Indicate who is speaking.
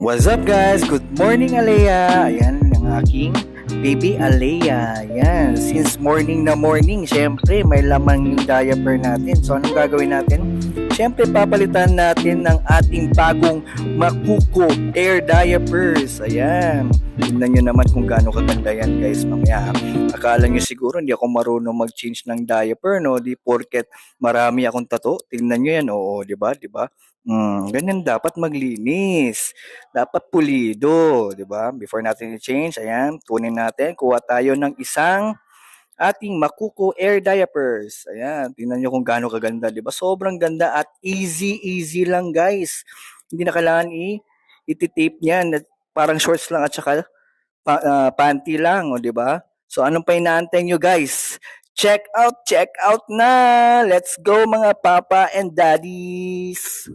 Speaker 1: What's up guys? Good morning Alea. Ayan ang aking baby Alea. Ayan, since morning na morning, syempre may lamang yung diaper natin. So anong gagawin natin? Syempre papalitan natin ng ating bagong Makuko Air Diapers. Ayan. Tingnan nyo naman kung gaano kaganda yan guys. Mamaya akala nyo siguro hindi ako marunong mag-change ng diaper, no? Di porket marami akong tato. Tingnan nyo yan. Oo, di ba? Di ba? Ganyan dapat maglinis. Dapat pulido, 'di ba? Before natin i-change, ayan, kunin natin, kuha tayo ng isang ating Makuko Air Diapers. Ayan, tingnan niyo kung gaano kaganda, 'di ba? Sobrang ganda at easy lang, guys. Hindi na kailangan i-tape niyan. Parang shorts lang at saka panty lang, o 'di ba? So anong pa inaantay niyo, guys? Check out na! Let's go mga papa and daddies!